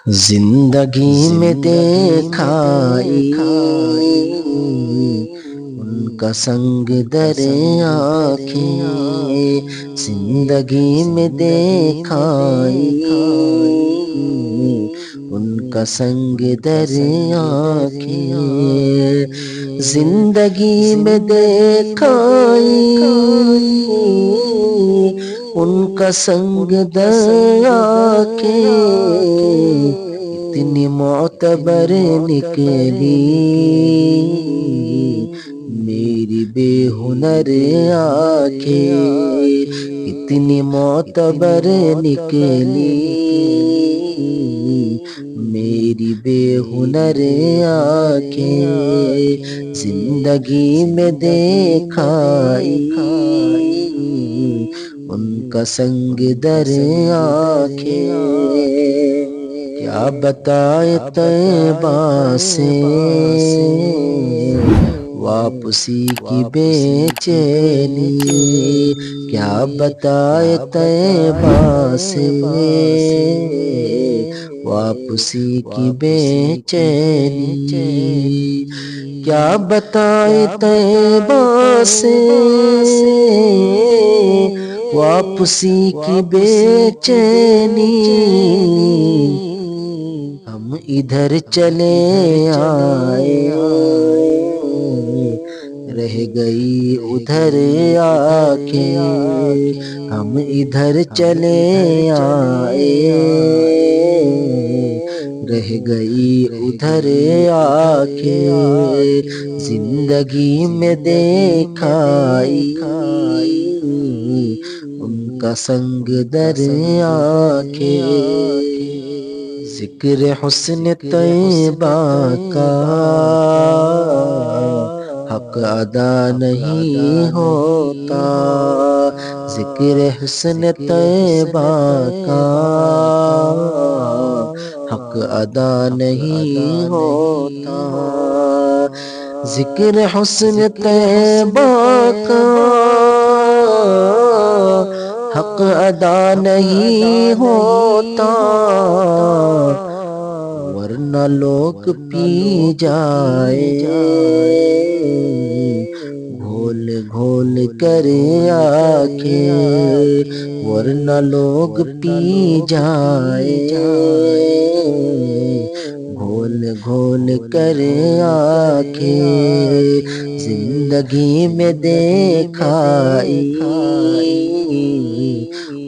زندگی میں دیکھائی ان کا سنگ در آنکھیں، زندگی میں دیکھائی ان کا سنگ در آنکھیں، زندگی میں دیکھائی ان کا سنگ در آنکھیں، اتنی معتبر نکلی میری بے ہنر آنکھیں، اتنی معتبر نکلی میری بے ہنر آنکھیں، زندگی میں دیکھائی ان کا سنگ در آنکھیں، کیا بتائے طیبہ سے واپسی کی بے چینی، کیا بتائے طیبہ سے واپسی کی بے چینی، کیا بتائے طیبہ سے واپسی کی بے چینی، ہم ادھر چلے آئے رہ گئی ادھر آ کے، ہم ادھر چلے آئے رہ گئی ادھر آ کے، زندگی میں دیکھائی ان کا سنگ در آنکھیں، ذکر حسن طیبہ کا حق ادا نہیں ہوتا، ذکر حسن طیبہ کا حق ادا نہیں ہوتا، ذکر حسن طیبہ کا حق ادا نہیں ہوتا، ورنہ لوگ پی جائے گھول گھول کر آنکھیں، ورنہ لوگ پی جائے گھول گھول کر آنکھیں، زندگی میں دیکھائی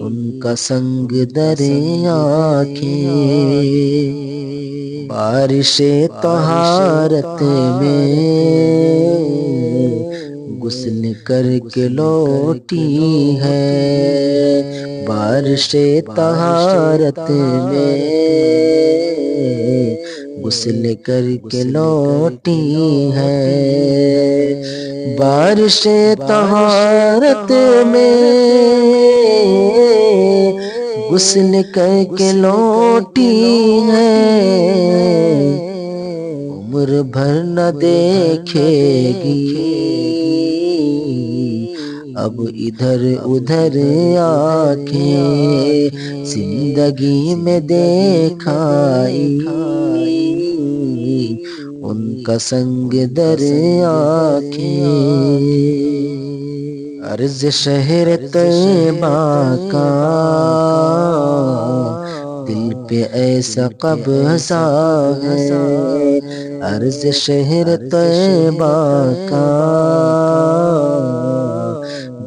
ان کا سنگ در آنکھیں، بارش طہارت میں غسل کر کے لوٹی ہے، بارش طہارت میں غسل کر کے لوٹی ہے، بارش طہارت میں غسل کر کے لوٹی ہے، عمر بھر نہ دیکھے گی اب ادھر ادھر آنکھیں، زندگی میں دیکھائی ان کا سنگ در آنکھیں، عرض شہر طیبہ کا دل پہ ایسا قبضہ ہے، عرض شہر طیبہ کا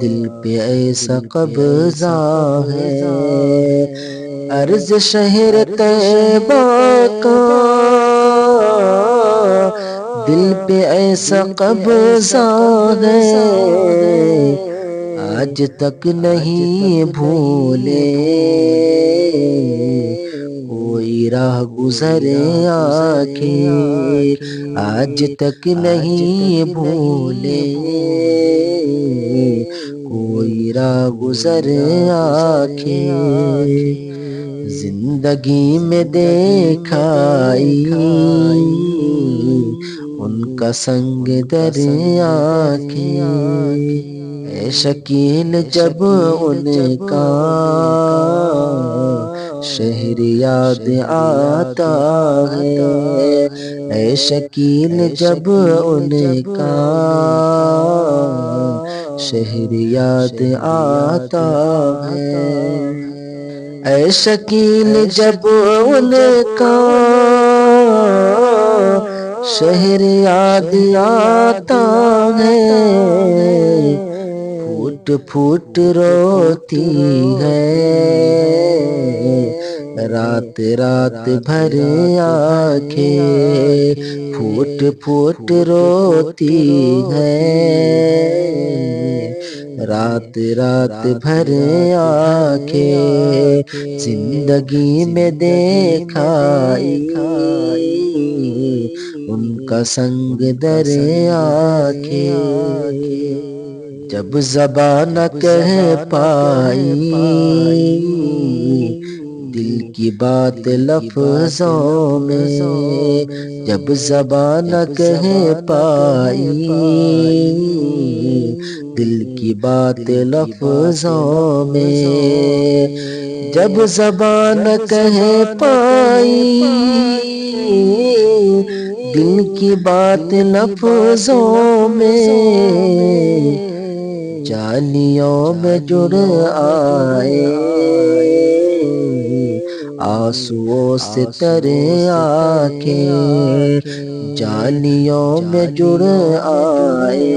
دل پہ ایسا قبضہ ہے، عرض شہر طیبہ کا دل پہ ایسا قبضہ ہے، آج تک نہیں بھولے کوئی راہ گزر آنکھیں، آج تک نہیں بھولے کوئی راہ گزر آنکھیں، زندگی میں دیکھائی ان کا سنگ در آنکھیں، اے شکیل جب ان کا شہر یاد آتا ہے، اے شکیل جب ان کا شہر یاد آتا ہے، اے شکیل جب ان کا شہر یاد آتا ہے، پھوٹ پھوٹ روتی ہے رات رات بھر آنکھیں، پھوٹ پھوٹ روتی ہے رات رات بھر آنکھیں، زندگی میں دیکھا ان کا سنگ در آنکھیں، جب زبان نہ کہہ پائی دل کی بات لفظوں میں، جب زبان نہ کہہ پائی دل کی بات لفظوں میں، جب زبان نہ کہہ پائی دل کی بات لفظوں میں، جالیوں میں جڑ آئے آنسوؤں سے ترے آنکھیں، جالیوں میں جڑ آئے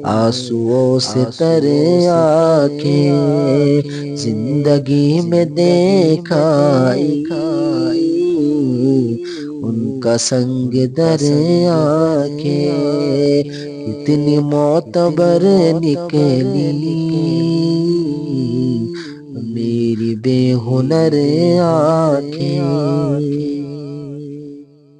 آنسوؤں سے ترے آنکھیں، زندگی میں دیکھا ان کا سنگ در آنکھیں، کتنی معتبر نکلی میری بے ہنر آنکھیں۔